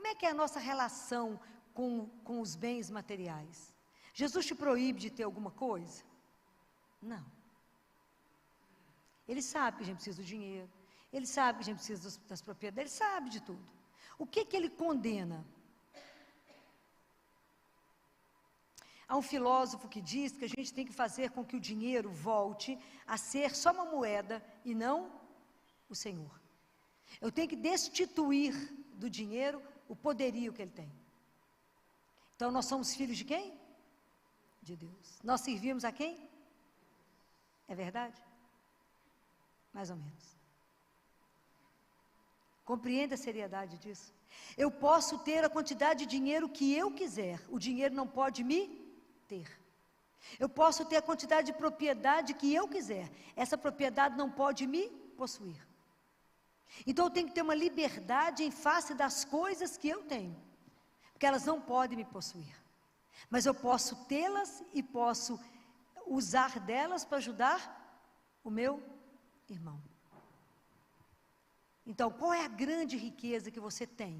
é que é a nossa relação com os bens materiais? Jesus te proíbe de ter alguma coisa? Não. Ele sabe que a gente precisa do dinheiro, ele sabe que a gente precisa das propriedades, ele sabe de tudo. O que ele condena? Há um filósofo que diz que a gente tem que fazer com que o dinheiro volte a ser só uma moeda e não o Senhor. Eu tenho que destituir do dinheiro o poderio que ele tem. Então nós somos filhos de quem? De Deus. Nós servimos a quem? É verdade? Mais ou menos. Compreenda a seriedade disso. Eu posso ter a quantidade de dinheiro que eu quiser, o dinheiro não pode me ter. Eu posso ter a quantidade de propriedade que eu quiser, essa propriedade não pode me possuir. Então eu tenho que ter uma liberdade em face das coisas que eu tenho, porque elas não podem me possuir, mas eu posso tê-las e posso usar delas para ajudar o meu irmão. Então, qual é a grande riqueza que você tem?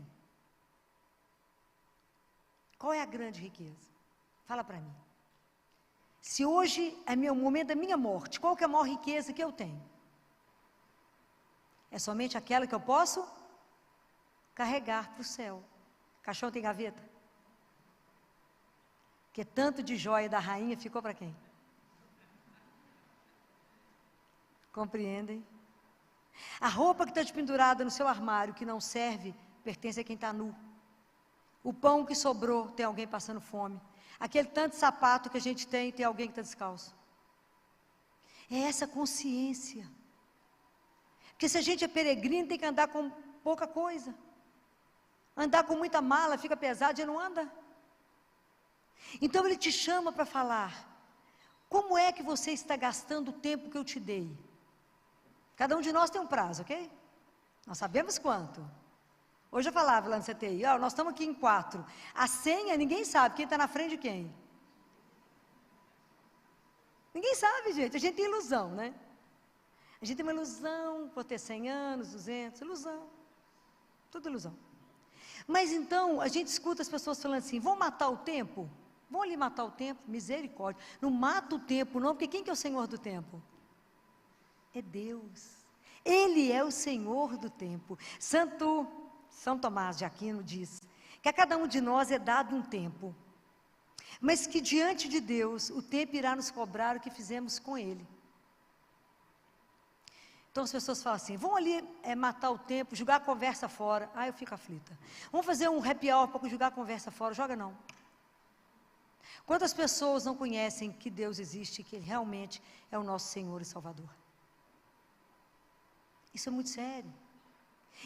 Qual é a grande riqueza? Fala para mim. Se hoje é o momento da minha morte, qual que é a maior riqueza que eu tenho? É somente aquela que eu posso carregar para o céu. Caixão tem gaveta? Porque tanto de joia da rainha ficou para quem? Compreendem? A roupa que está pendurada no seu armário, que não serve, pertence a quem está nu. O pão que sobrou, tem alguém passando fome. Aquele tanto de sapato que a gente tem alguém que está descalço. É essa consciência. Porque se a gente é peregrino, tem que andar com pouca coisa. Andar com muita mala, fica pesado e não anda. Então ele te chama para falar. Como é que você está gastando o tempo que eu te dei? Cada um de nós tem um prazo, ok? Nós sabemos quanto. Hoje eu falava lá no CTI, nós estamos aqui em 4. A senha, ninguém sabe quem está na frente de quem. Ninguém sabe, gente. A gente tem ilusão, né? A gente tem uma ilusão, por ter 100 anos, 200, ilusão. Tudo ilusão. Mas então, a gente escuta as pessoas falando assim, vão matar o tempo? Vão ali matar o tempo? Misericórdia. Não mata o tempo não, porque quem que é o Senhor do tempo? É Deus. Ele é o Senhor do tempo. São Tomás de Aquino diz que a cada um de nós é dado um tempo, mas que diante de Deus o tempo irá nos cobrar o que fizemos com Ele. Então as pessoas falam assim, vão ali matar o tempo, jogar a conversa fora. Eu fico aflita. Vamos fazer um happy hour para jogar a conversa fora. Joga não. Quantas pessoas não conhecem que Deus existe, que Ele realmente é o nosso Senhor e Salvador? Isso é muito sério.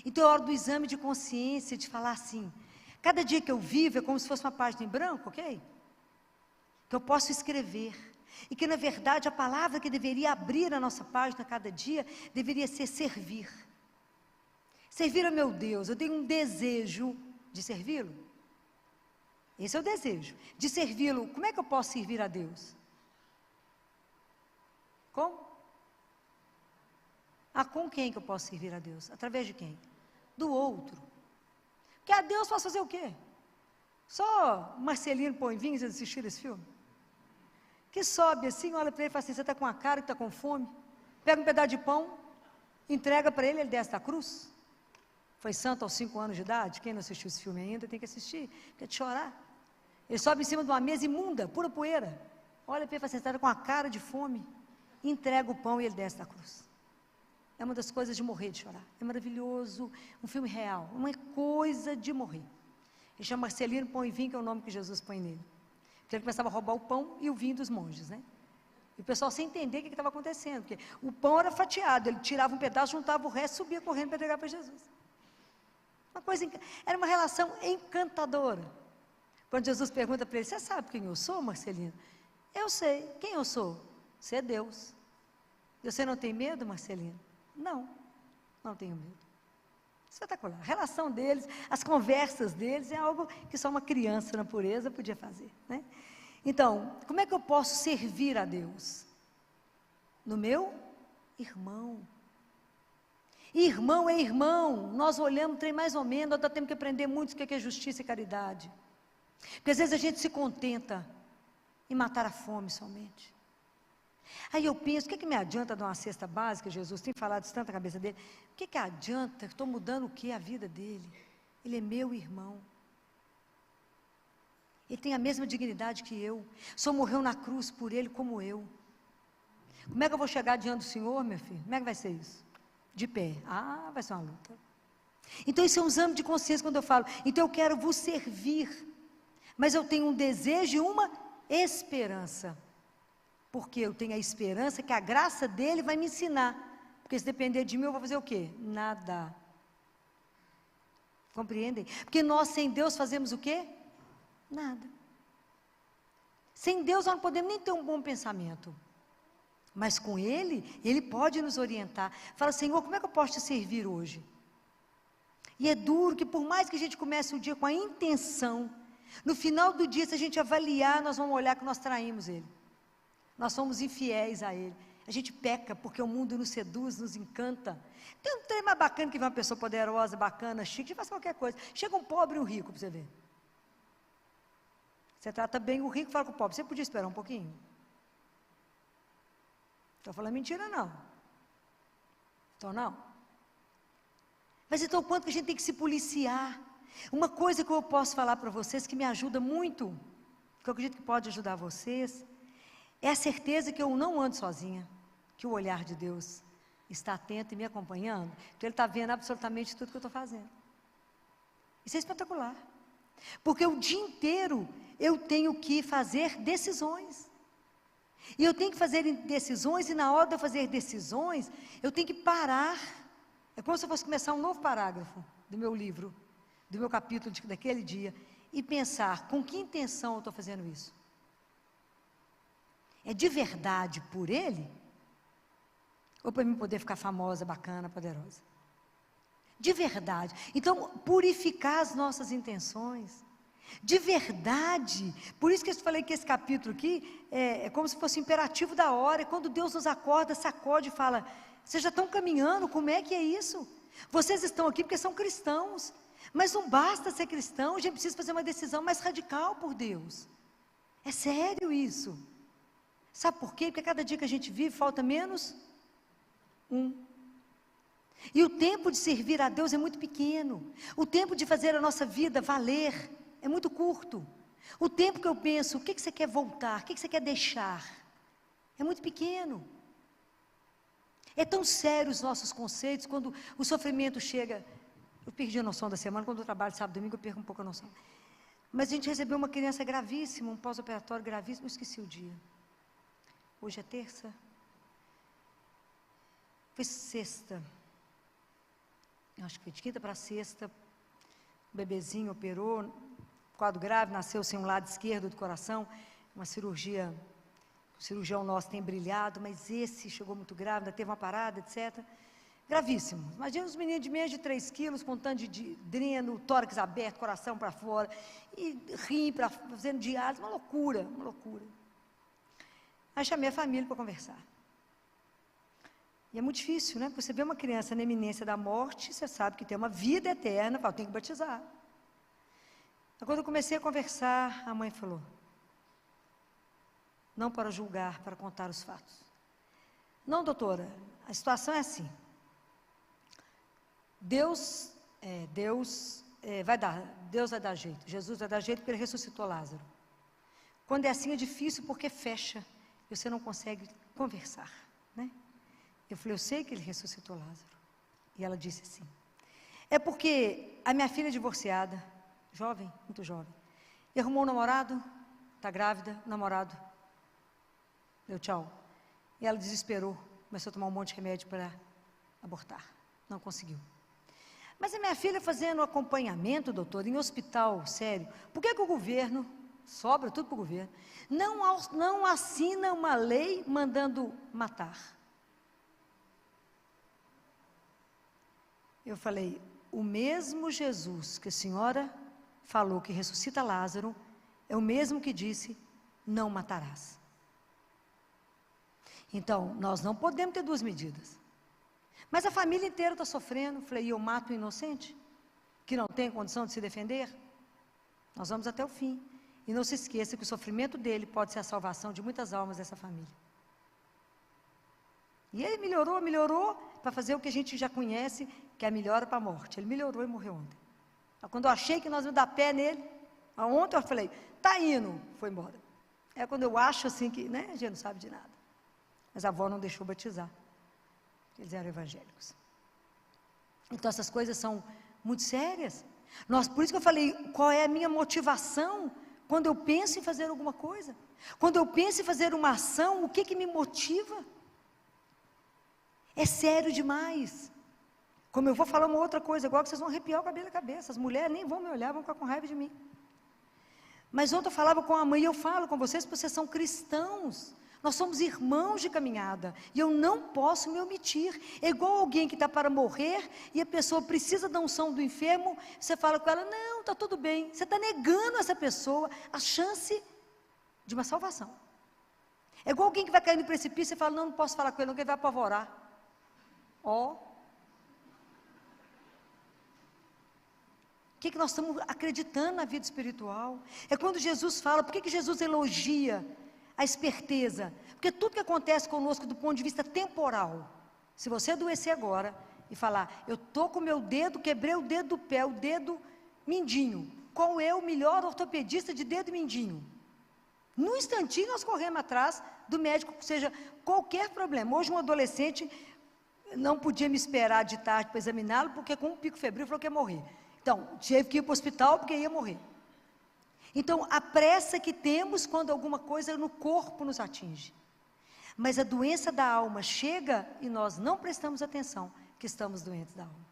Então é hora do exame de consciência, de falar assim, cada dia que eu vivo é como se fosse uma página em branco, ok? Que eu posso escrever, e que na verdade a palavra que deveria abrir a nossa página cada dia, deveria ser servir. Servir a meu Deus, eu tenho um desejo de servi-lo. Esse é o desejo, de servi-lo. Como é que eu posso servir a Deus? Como? Com quem que eu posso servir a Deus? Através de quem? Do outro. Porque a Deus posso fazer o quê? Só Marcelino Poinvinho, vocês assistiram esse filme? Que sobe assim, olha para ele e fala assim, você está com a cara que está com fome? Pega um pedaço de pão, entrega para ele, ele desce da cruz. Foi santo aos 5 anos de idade? Quem não assistiu esse filme ainda tem que assistir, quer te chorar. Ele sobe em cima de uma mesa imunda, pura poeira. Olha para ele e fala assim, você está com a cara de fome? Entrega o pão e ele desce da cruz. É uma das coisas de morrer de chorar. É maravilhoso, um filme real, uma coisa de morrer. Ele chama Marcelino Pão e Vinho, que é o nome que Jesus põe nele. Porque ele começava a roubar o pão e o vinho dos monges, né? E o pessoal sem entender o que estava acontecendo, porque o pão era fatiado, ele tirava um pedaço, juntava o resto, subia correndo para entregar para Jesus. Era uma relação encantadora. Quando Jesus pergunta para ele, você sabe quem eu sou, Marcelino? Eu sei. Quem eu sou? Você é Deus. Você não tem medo, Marcelino? Não tenho medo. Espetacular. A relação deles, as conversas deles é algo que só uma criança na pureza podia fazer, né? Então, como é que eu posso servir a Deus? No meu irmão. Irmão é irmão, nós olhamos, tem mais ou menos, nós temos que aprender muito o que é justiça e caridade. Porque às vezes a gente se contenta em matar a fome somente. Aí eu penso, o que me adianta dar uma cesta básica? Jesus tem falado isso tanto na cabeça dele. O que adianta? Estou mudando o que? A vida dele. Ele é meu irmão. Ele tem a mesma dignidade que eu. Só morreu na cruz por ele como eu. Como é que eu vou chegar diante do Senhor, meu filho? Como é que vai ser isso? De pé. Ah, vai ser uma luta. Então isso é um exame de consciência quando eu falo. Então eu quero vos servir. Mas eu tenho um desejo e uma esperança. Porque eu tenho a esperança que a graça dele vai me ensinar. Porque se depender de mim, eu vou fazer o quê? Nada. Compreendem? Porque nós sem Deus fazemos o quê? Nada. Sem Deus nós não podemos nem ter um bom pensamento. Mas com Ele, Ele pode nos orientar. Fala, Senhor, como é que eu posso te servir hoje? E é duro que por mais que a gente comece o dia com a intenção, no final do dia, se a gente avaliar, nós vamos olhar que nós traímos Ele. Nós somos infiéis a Ele. A gente peca porque o mundo nos seduz, nos encanta. Tem um trem mais bacana que vem uma pessoa poderosa, bacana, chique, de fazer qualquer coisa. Chega um pobre e um rico para você ver. Você trata bem o rico, fala com o pobre. Você podia esperar um pouquinho? Estou falando mentira, não. Estou não. Mas então, o quanto que a gente tem que se policiar? Uma coisa que eu posso falar para vocês que me ajuda muito, que eu acredito que pode ajudar vocês, é a certeza que eu não ando sozinha, que o olhar de Deus está atento e me acompanhando. Então Ele está vendo absolutamente tudo que eu estou fazendo. Isso é espetacular. Porque o dia inteiro eu tenho que fazer decisões. E eu tenho que fazer decisões, e na hora de eu fazer decisões, eu tenho que parar. É como se eu fosse começar um novo parágrafo do meu livro, do meu capítulo daquele dia, e pensar, com que intenção eu estou fazendo isso? É de verdade por Ele? Ou para mim poder ficar famosa, bacana, poderosa? De verdade. Então, purificar as nossas intenções. De verdade. Por isso que eu falei que esse capítulo aqui é como se fosse imperativo da hora. E quando Deus nos acorda, sacode e fala, vocês já estão caminhando, como é que é isso? Vocês estão aqui porque são cristãos. Mas não basta ser cristão, a gente precisa fazer uma decisão mais radical por Deus. É sério isso. Sabe por quê? Porque cada dia que a gente vive, falta menos um. E o tempo de servir a Deus é muito pequeno. O tempo de fazer a nossa vida valer é muito curto. O tempo que eu penso, o que você quer voltar, o que você quer deixar, é muito pequeno. É tão sério os nossos conceitos, quando o sofrimento chega. Eu perdi a noção da semana, quando eu trabalho sábado e domingo, eu perco um pouco a noção. Mas a gente recebeu uma criança gravíssima, um pós-operatório gravíssimo, eu esqueci o dia. Hoje é terça? Foi sexta. Eu acho que foi de quinta para sexta. O bebezinho operou, quadro grave, nasceu sem um lado esquerdo do coração, uma cirurgia, o cirurgião nosso tem brilhado, mas esse chegou muito grave, ainda teve uma parada, etc. Gravíssimo. Imagina os meninos de menos de 3 quilos, com tanto de dreno, tórax aberto, coração para fora, e rim, fazendo diálise, uma loucura, uma loucura. Aí chamei a família para conversar. E é muito difícil, né? Porque você vê uma criança na iminência da morte, você sabe que tem uma vida eterna, fala, tem que batizar. Aí, quando eu comecei a conversar, a mãe falou, não para julgar, para contar os fatos. Não, doutora, a situação é assim. Deus vai dar jeito. Jesus vai dar jeito porque Ele ressuscitou Lázaro. Quando é assim é difícil porque fecha. E você não consegue conversar, né? Eu falei, eu sei que Ele ressuscitou Lázaro. E ela disse assim, é porque a minha filha é divorciada, jovem, muito jovem, e arrumou um namorado, está grávida, namorado, deu tchau. E ela desesperou, começou a tomar um monte de remédio para abortar, não conseguiu. Mas a minha filha fazendo acompanhamento, doutor, em hospital sério, por que o governo, sobra tudo para o governo, não assina uma lei mandando matar? Eu falei, o mesmo Jesus que a senhora falou que ressuscita Lázaro, é o mesmo que disse, não matarás. Então, nós não podemos ter duas medidas. Mas a família inteira está sofrendo. Falei, e eu mato o inocente? Que não tem condição de se defender? Nós vamos até o fim. E não se esqueça que o sofrimento dele pode ser a salvação de muitas almas dessa família. E ele melhorou, para fazer o que a gente já conhece, que é a melhora para a morte. Ele melhorou e morreu ontem. Quando eu achei que nós íamos dar pé nele, ontem eu falei, tá indo, foi embora. É quando eu acho assim que, né, a gente não sabe de nada. Mas a avó não deixou batizar. Eles eram evangélicos. Então essas coisas são muito sérias. Por isso que eu falei, qual é a minha motivação quando eu penso em fazer alguma coisa? Quando eu penso em fazer uma ação, o que me motiva? É sério demais. Como eu vou falar uma outra coisa, igual que vocês vão arrepiar o cabelo da cabeça. As mulheres nem vão me olhar, vão ficar com raiva de mim. Mas ontem eu falava com a mãe, e eu falo com vocês, porque vocês são cristãos. Nós somos irmãos de caminhada. E eu não posso me omitir. É igual alguém que está para morrer, e a pessoa precisa da unção do enfermo, você fala com ela, não, está tudo bem. Você está negando a essa pessoa a chance de uma salvação. É igual alguém que vai cair no precipício, e fala, não posso falar com ele, não, que ele vai apavorar. O que nós estamos acreditando na vida espiritual? É quando Jesus fala, por que Jesus elogia a esperteza? Porque tudo que acontece conosco do ponto de vista temporal, se você adoecer agora e falar, eu estou com o meu dedo, quebrei o dedo do pé, o dedo mindinho, qual é o melhor ortopedista de dedo mindinho? No instantinho nós corremos atrás do médico, seja qualquer problema. Hoje um adolescente não podia me esperar de tarde para examiná-lo, porque com um pico febril falou que ia morrer. Então, tive que ir para o hospital porque ia morrer. Então, a pressa que temos quando alguma coisa no corpo nos atinge. Mas a doença da alma chega e nós não prestamos atenção que estamos doentes da alma.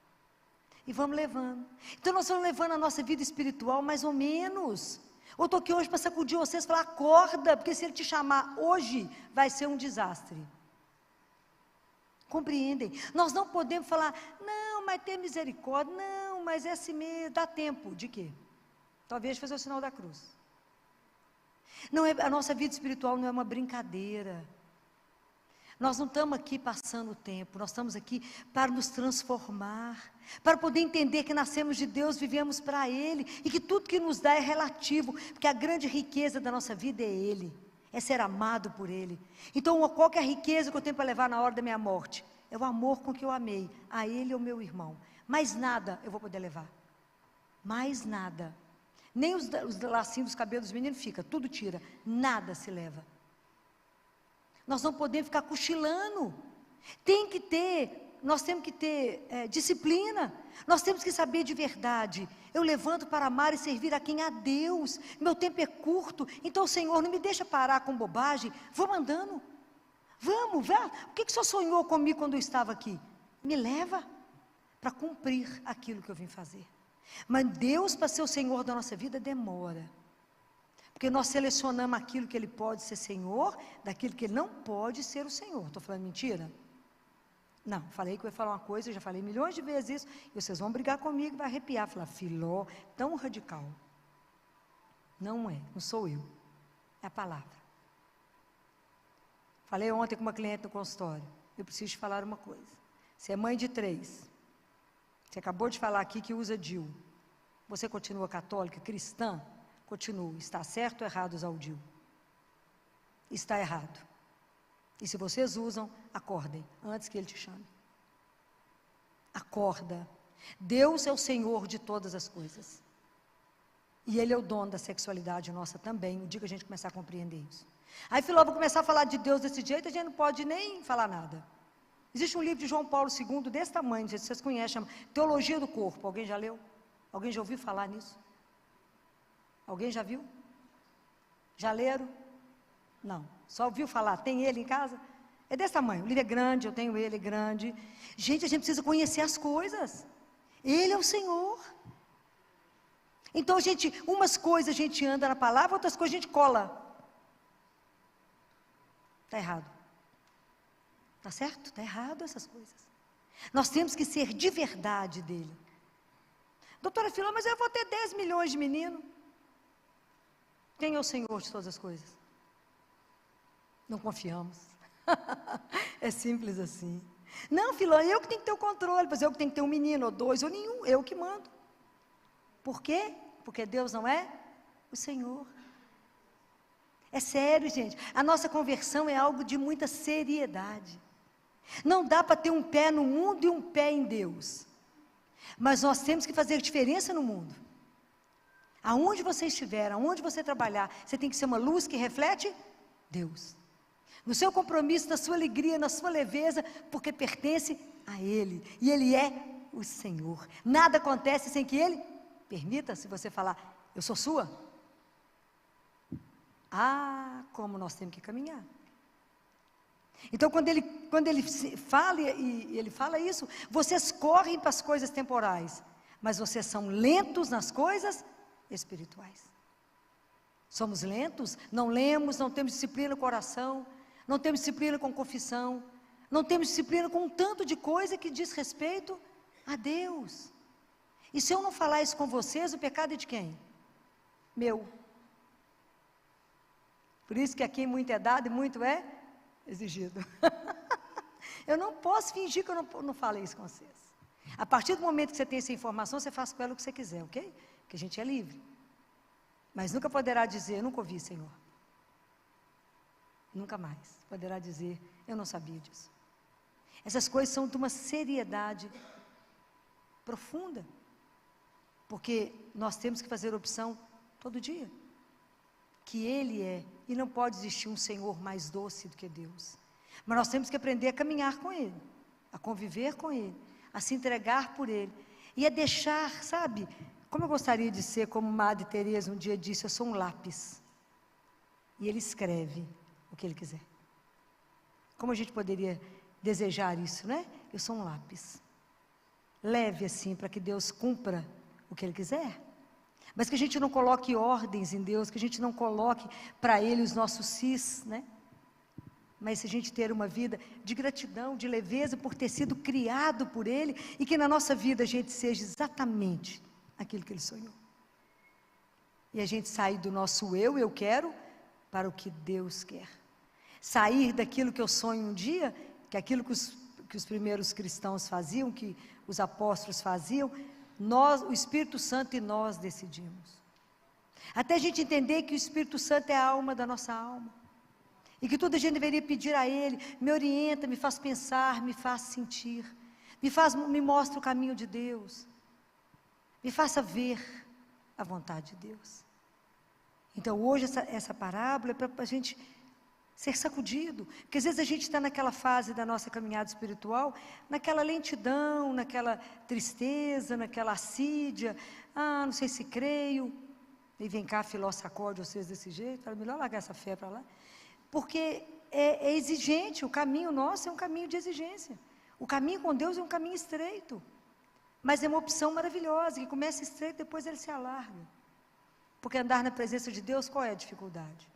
E vamos levando. Então, nós vamos levando a nossa vida espiritual mais ou menos. Eu estou aqui hoje para sacudir vocês e falar, acorda, porque se ele te chamar hoje, vai ser um desastre. Compreendem? Nós não podemos falar, não, mas tem misericórdia, não, mas é assim mesmo, dá tempo. De quê? Talvez fazer o sinal da cruz. Não é, a nossa vida espiritual não é uma brincadeira. Nós não estamos aqui passando o tempo, nós estamos aqui para nos transformar, para poder entender que nascemos de Deus, vivemos para Ele, e que tudo que nos dá é relativo, porque a grande riqueza da nossa vida é Ele. É ser amado por Ele. Então, qual que é a riqueza que eu tenho para levar na hora da minha morte? É o amor com que eu amei, a Ele e ao meu irmão. Mais nada eu vou poder levar. Mais nada. Nem os lacinhos dos cabelos dos meninos fica, tudo tira. Nada se leva. Nós não podemos ficar cochilando. Nós temos que ter disciplina. Nós temos que saber de verdade. Eu levanto para amar e servir a quem? A Deus. Meu tempo é curto. Então, Senhor, não me deixa parar com bobagem. Vamos andando. Vamos, vá. O que o Senhor sonhou comigo quando eu estava aqui? Me leva para cumprir aquilo que eu vim fazer. Mas Deus, para ser o Senhor da nossa vida, demora. Porque nós selecionamos aquilo que Ele pode ser Senhor, daquilo que Ele não pode ser o Senhor. Estou falando mentira? Não, falei que eu ia falar uma coisa, eu já falei milhões de vezes isso, e vocês vão brigar comigo, vai arrepiar, falar, Filó, tão radical. Não é, não sou eu, é a palavra. Falei ontem com uma cliente no consultório, eu preciso te falar uma coisa. Você é mãe de 3, você acabou de falar aqui que usa DIU, você continua católica, cristã? Continua, está certo ou errado usar o DIU? Está errado. E se vocês usam, acordem, antes que Ele te chame. Acorda. Deus é o Senhor de todas as coisas. E Ele é o dono da sexualidade nossa também, o dia que a gente começar a compreender isso. Aí, Filó, vou começar a falar de Deus desse jeito, a gente não pode nem falar nada. Existe um livro de João Paulo II, desse tamanho, não sei se vocês conhecem, chama Teologia do Corpo. Alguém já leu? Alguém já ouviu falar nisso? Alguém já viu? Já leram? Não. Só ouviu falar? Tem ele em casa? É desse tamanho. O livro é grande, eu tenho ele, é grande. Gente, a gente precisa conhecer as coisas. Ele é o Senhor. Então, umas coisas a gente anda na palavra, outras coisas a gente cola. Está errado. Está certo? Está errado essas coisas. Nós temos que ser de verdade dele. Doutora Filó, mas eu vou ter 10 milhões de meninos. Quem é o Senhor de todas as coisas? Não confiamos. É simples assim. Não, filho, eu que tenho que ter o controle, pois eu que tenho que ter um menino, ou dois, ou nenhum, eu que mando. Por quê? Porque Deus não é o Senhor. É sério, gente. A nossa conversão é algo de muita seriedade. Não dá para ter um pé no mundo e um pé em Deus. Mas nós temos que fazer diferença no mundo. Aonde você estiver, aonde você trabalhar, você tem que ser uma luz que reflete Deus. No seu compromisso, na sua alegria, na sua leveza, porque pertence a Ele. E Ele é o Senhor. Nada acontece sem que Ele permita. Se você falar, eu sou sua. Ah, como nós temos que caminhar. Então, quando ele fala, e ele fala isso, vocês correm para as coisas temporais, mas vocês são lentos nas coisas espirituais. Somos lentos, não lemos, não temos disciplina no coração, não temos disciplina com confissão, não temos disciplina com um tanto de coisa que diz respeito a Deus. E se eu não falar isso com vocês, o pecado é de quem? Meu. Por isso que aqui muito é dado e muito é exigido. Eu não posso fingir que eu não falei isso com vocês. A partir do momento que você tem essa informação, você faz com ela o que você quiser, ok? Porque a gente é livre. Mas nunca poderá dizer, nunca ouvi, Senhor. Nunca mais poderá dizer, eu não sabia disso. Essas coisas são de uma seriedade profunda. Porque nós temos que fazer opção todo dia. Que Ele é, e não pode existir um Senhor mais doce do que Deus. Mas nós temos que aprender a caminhar com Ele, a conviver com Ele, a se entregar por Ele, e a deixar, sabe, como eu gostaria de ser, como Madre Teresa um dia disse, eu sou um lápis, e Ele escreve o que Ele quiser. Como a gente poderia desejar isso, né? Eu sou um lápis, leve assim, para que Deus cumpra o que Ele quiser. Mas que a gente não coloque ordens em Deus, que a gente não coloque para Ele os nossos sis, né? Mas se a gente ter uma vida de gratidão, de leveza por ter sido criado por Ele, e que na nossa vida a gente seja exatamente aquilo que Ele sonhou. E a gente sair do nosso eu quero, para o que Deus quer. Sair daquilo que eu sonho um dia, que é aquilo que os primeiros cristãos faziam, que os apóstolos faziam, nós, o Espírito Santo e nós decidimos. Até a gente entender que o Espírito Santo é a alma da nossa alma. E que tudo a gente deveria pedir a Ele, me orienta, me faz pensar, me faz sentir, me mostra o caminho de Deus, me faça ver a vontade de Deus. Então hoje essa parábola é para a gente ser sacudido, porque às vezes a gente está naquela fase da nossa caminhada espiritual, naquela lentidão, naquela tristeza, naquela assídia, não sei se creio, e vem cá, Filó sacode vocês desse jeito, é melhor largar essa fé para lá, porque é exigente, o caminho nosso é um caminho de exigência, o caminho com Deus é um caminho estreito, mas é uma opção maravilhosa, que começa estreito, depois ele se alarga, porque andar na presença de Deus, qual é a dificuldade?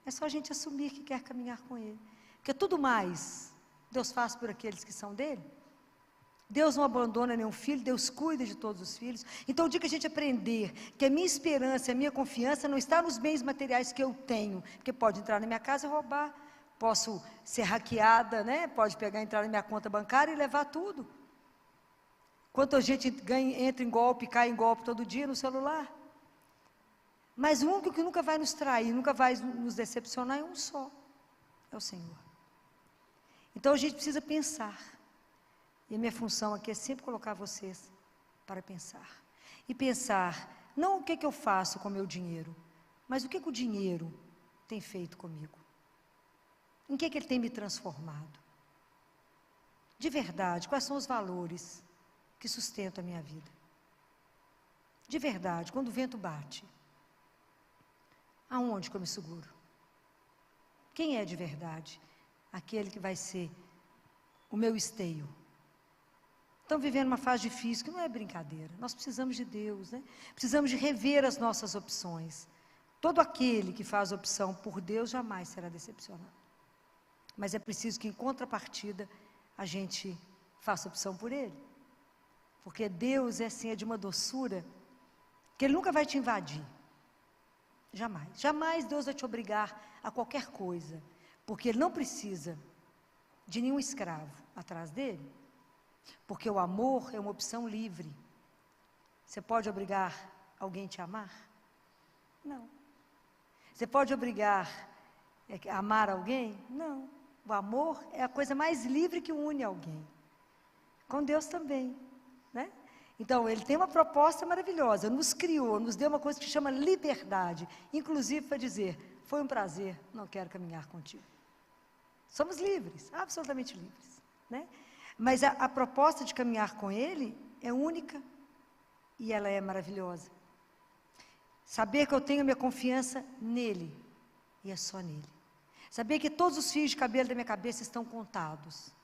É só a gente assumir que quer caminhar com Ele. Porque tudo mais, Deus faz por aqueles que são dEle. Deus não abandona nenhum filho, Deus cuida de todos os filhos. Então o dia que a gente aprender que a minha esperança, a minha confiança não está nos bens materiais que eu tenho, porque pode entrar na minha casa e roubar, posso ser hackeada, né? Pode pegar, entrar na minha conta bancária e levar tudo. Quanta gente entra em golpe, cai em golpe todo dia no celular. Mas o único que nunca vai nos trair, nunca vai nos decepcionar é um só, é o Senhor. Então a gente precisa pensar, e a minha função aqui é sempre colocar vocês para pensar. E pensar, não o que eu faço com o meu dinheiro, mas o que o dinheiro tem feito comigo. Em que ele tem me transformado. De verdade, quais são os valores que sustentam a minha vida. De verdade, quando o vento bate, aonde que eu me seguro? Quem é de verdade? Aquele que vai ser o meu esteio. Estão vivendo uma fase difícil, que não é brincadeira. Nós precisamos de Deus, né? Precisamos de rever as nossas opções. Todo aquele que faz opção por Deus jamais será decepcionado. Mas é preciso que em contrapartida a gente faça opção por Ele. Porque Deus é de uma doçura que Ele nunca vai te invadir. Jamais. Jamais Deus vai te obrigar a qualquer coisa. Porque Ele não precisa de nenhum escravo atrás dele, porque o amor é uma opção livre. Você pode obrigar alguém a te amar? Não. Você pode obrigar a amar alguém? Não. O amor é a coisa mais livre que une alguém. Com Deus também, né? Então, Ele tem uma proposta maravilhosa, nos criou, nos deu uma coisa que se chama liberdade, inclusive para dizer, foi um prazer, não quero caminhar contigo. Somos livres, absolutamente livres, né? Mas a proposta de caminhar com Ele é única e ela é maravilhosa. Saber que eu tenho minha confiança nele, e é só nele. Saber que todos os fios de cabelo da minha cabeça estão contados.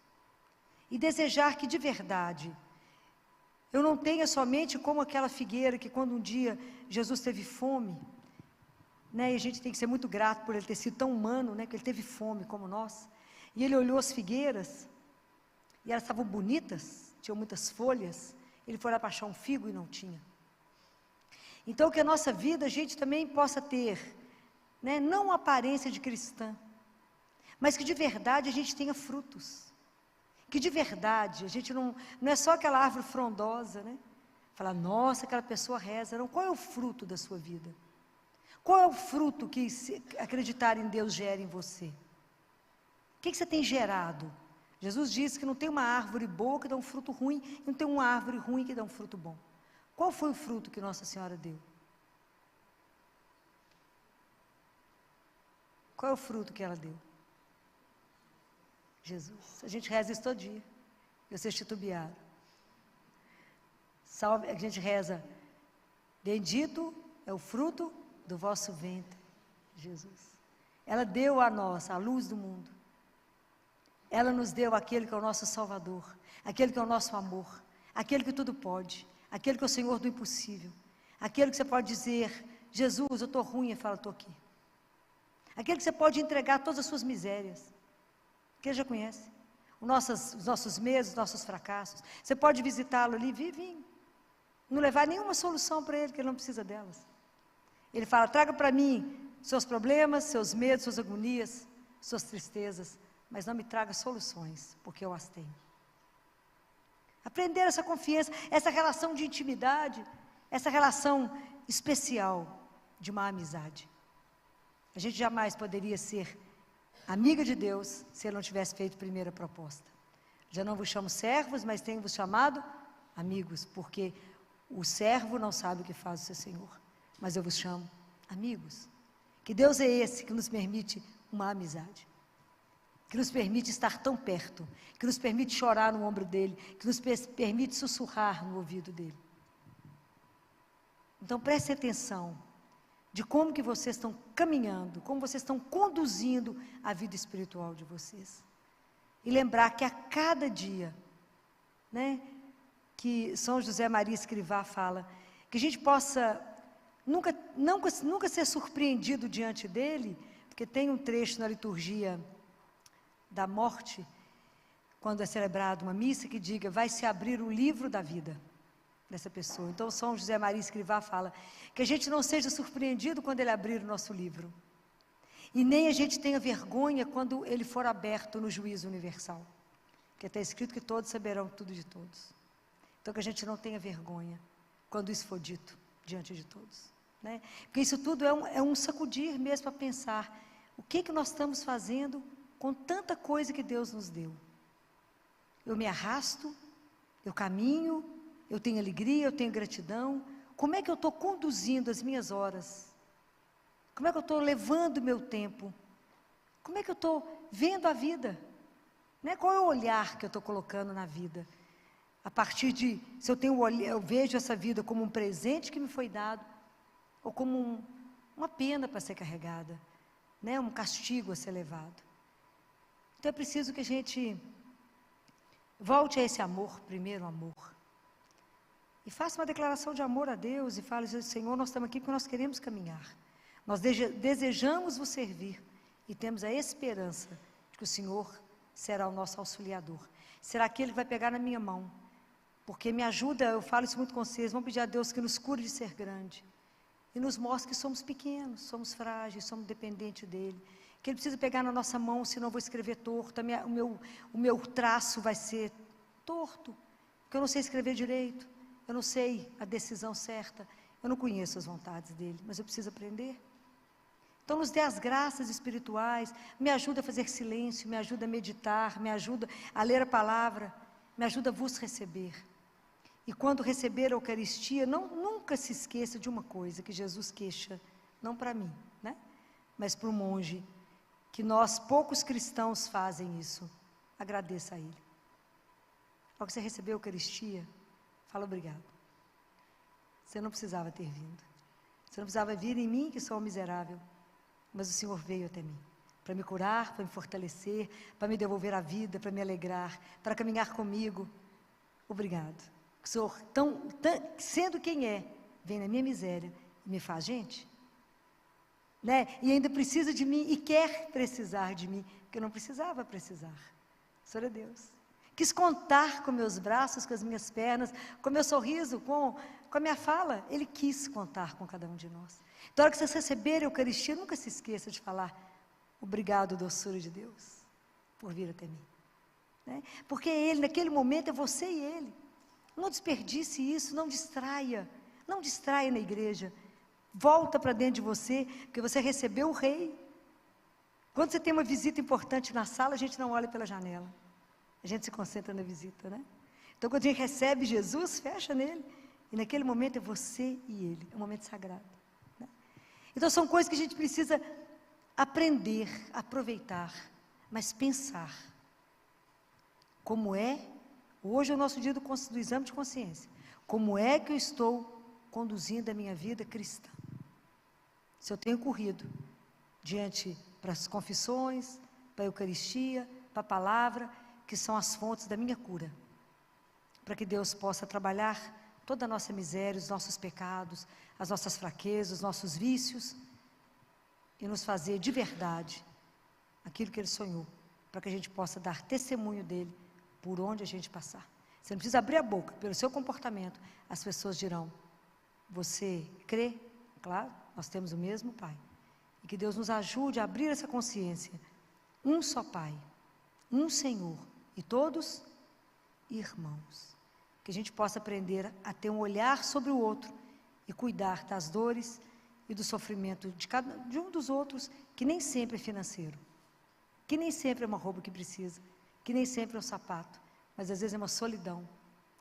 E desejar que de verdade, eu não tenha somente como aquela figueira que quando um dia Jesus teve fome, né, e a gente tem que ser muito grato por ele ter sido tão humano, né, que ele teve fome como nós, e ele olhou as figueiras, e elas estavam bonitas, tinham muitas folhas, ele foi lá para achar um figo e não tinha. Então que a nossa vida a gente também possa ter, né, não uma aparência de cristã, mas que de verdade a gente tenha frutos. Que de verdade, a gente não é só aquela árvore frondosa, né? Falar, nossa, aquela pessoa reza. Não, qual é o fruto da sua vida? Qual é o fruto que acreditar em Deus gera em você? O que você tem gerado? Jesus disse que não tem uma árvore boa que dá um fruto ruim, e não tem uma árvore ruim que dá um fruto bom. Qual foi o fruto que Nossa Senhora deu? Qual é o fruto que ela deu? Jesus. A gente reza isso todo dia. E vocês titubearam. Salve, a gente reza, bendito é o fruto do vosso ventre, Jesus. Ela deu a nós a luz do mundo. Ela nos deu aquele que é o nosso Salvador, aquele que é o nosso amor, aquele que tudo pode, aquele que é o Senhor do impossível, aquele que você pode dizer, Jesus, eu estou ruim, e fala, estou aqui. Aquele que você pode entregar todas as suas misérias, que ele já conhece, os nossos medos, os nossos fracassos. Você pode visitá-lo ali, vive, não levar nenhuma solução para ele, que ele não precisa delas. Ele fala, traga para mim seus problemas, seus medos, suas agonias, suas tristezas, mas não me traga soluções, porque eu as tenho. Aprender essa confiança, essa relação de intimidade, essa relação especial de uma amizade. A gente jamais poderia ser amiga de Deus, se Ele não tivesse feito a primeira proposta. Já não vos chamo servos, mas tenho vos chamado amigos, porque o servo não sabe o que faz o seu Senhor, mas eu vos chamo amigos. Que Deus é esse que nos permite uma amizade, que nos permite estar tão perto, que nos permite chorar no ombro dEle, que nos permite sussurrar no ouvido dEle. Então preste atenção de como que vocês estão caminhando, como vocês estão conduzindo a vida espiritual de vocês. E lembrar que a cada dia, né, que São José Maria Escrivá fala, que a gente possa nunca ser surpreendido diante dele, porque tem um trecho na liturgia da morte, quando é celebrada uma missa, que diga, vai se abrir o livro da vida dessa pessoa. Então São José Maria Escrivá fala que a gente não seja surpreendido quando ele abrir o nosso livro, e nem a gente tenha vergonha quando ele for aberto no juízo universal, que está escrito que todos saberão tudo de todos. Então que a gente não tenha vergonha quando isso for dito diante de todos, né? Porque isso tudo é um sacudir mesmo para pensar o que nós estamos fazendo com tanta coisa que Deus nos deu. Eu me arrasto, eu caminho, eu tenho alegria, eu tenho gratidão. Como é que eu estou conduzindo as minhas horas? Como é que eu estou levando o meu tempo? Como é que eu estou vendo a vida? Né? Qual é o olhar que eu estou colocando na vida? A partir de, se eu tenho eu vejo essa vida como um presente que me foi dado, ou como uma pena para ser carregada, né? Um castigo a ser levado. Então é preciso que a gente volte a esse amor, primeiro amor. E faça uma declaração de amor a Deus e fale, Senhor, nós estamos aqui porque nós queremos caminhar. Nós desejamos vos servir e temos a esperança de que o Senhor será o nosso auxiliador. Será aquele que vai pegar na minha mão. Porque me ajuda, eu falo isso muito com vocês, vamos pedir a Deus que nos cure de ser grande. E nos mostre que somos pequenos, somos frágeis, somos dependentes dEle. que Ele precisa pegar na nossa mão, senão eu vou escrever torto, o meu traço vai ser torto, porque eu não sei escrever direito, eu não sei a decisão certa, eu não conheço as vontades dEle, mas eu preciso aprender. Então, nos dê as graças espirituais, me ajuda a fazer silêncio, me ajuda a meditar, me ajuda a ler a palavra, me ajuda a vos receber. E quando receber a Eucaristia, nunca se esqueça de uma coisa que Jesus queixa, não para mim, né? Mas para o monge, que nós, poucos cristãos, fazem isso. Agradeça a Ele. Ao que você recebeu a Eucaristia, fala obrigado. Você não precisava ter vindo. Você não precisava vir em mim, que sou um miserável. Mas o Senhor veio até mim, para me curar, para me fortalecer, para me devolver a vida, para me alegrar, para caminhar comigo. Obrigado. O Senhor, sendo quem é, vem na minha miséria e me faz gente. Né? E ainda precisa de mim e quer precisar de mim, porque eu não precisava precisar. O Senhor é Deus. Quis contar com meus braços, com as minhas pernas, com meu sorriso, com a minha fala. Ele quis contar com cada um de nós. Então, na hora que vocês receberem a Eucaristia, nunca se esqueça de falar obrigado, doçura de Deus, por vir até mim. Né? Porque Ele, naquele momento, é você e Ele. Não desperdice isso, não distraia na igreja. Volta para dentro de você, porque você recebeu o Rei. Quando você tem uma visita importante na sala, a gente não olha pela janela. A gente se concentra na visita, né? Então, quando a gente recebe Jesus, fecha nele. E naquele momento é você e Ele. É um momento sagrado. Né? Então, são coisas que a gente precisa aprender, aproveitar, mas pensar. Como é, hoje é o nosso dia do exame de consciência. Como é que eu estou conduzindo a minha vida cristã? Se eu tenho corrido diante para as confissões, para a Eucaristia, para a palavra, que são as fontes da minha cura, para que Deus possa trabalhar toda a nossa miséria, os nossos pecados, as nossas fraquezas, os nossos vícios, e nos fazer de verdade aquilo que Ele sonhou, para que a gente possa dar testemunho dEle por onde a gente passar. Você não precisa abrir a boca, pelo seu comportamento, as pessoas dirão, você crê? Claro, nós temos o mesmo Pai. E que Deus nos ajude a abrir essa consciência. Um só Pai, um Senhor, e todos irmãos. Que a gente possa aprender a ter um olhar sobre o outro e cuidar das dores e do sofrimento de um dos outros, que nem sempre é financeiro, que nem sempre é uma roupa que precisa, que nem sempre é um sapato, mas às vezes é uma solidão,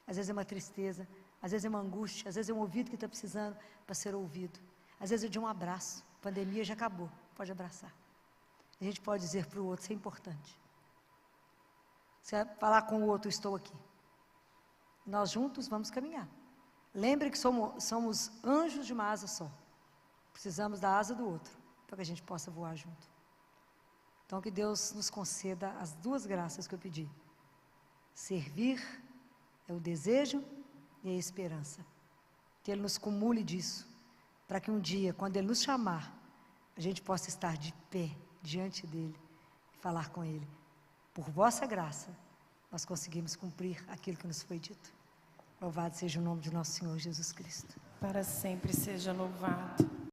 às vezes é uma tristeza, às vezes é uma angústia, às vezes é um ouvido que está precisando para ser ouvido, às vezes é de um abraço. A pandemia já acabou, pode abraçar. A gente pode dizer para o outro, isso é importante. Você vai falar com o outro, estou aqui. Nós juntos vamos caminhar. Lembre que somos anjos de uma asa só. Precisamos da asa do outro, para que a gente possa voar junto. Então, que Deus nos conceda as duas graças que eu pedi. Servir é o desejo e a esperança. Que Ele nos cumule disso, para que um dia, quando Ele nos chamar, a gente possa estar de pé diante dEle e falar com Ele. Por vossa graça, nós conseguimos cumprir aquilo que nos foi dito. Louvado seja o nome de nosso Senhor Jesus Cristo. Para sempre seja louvado.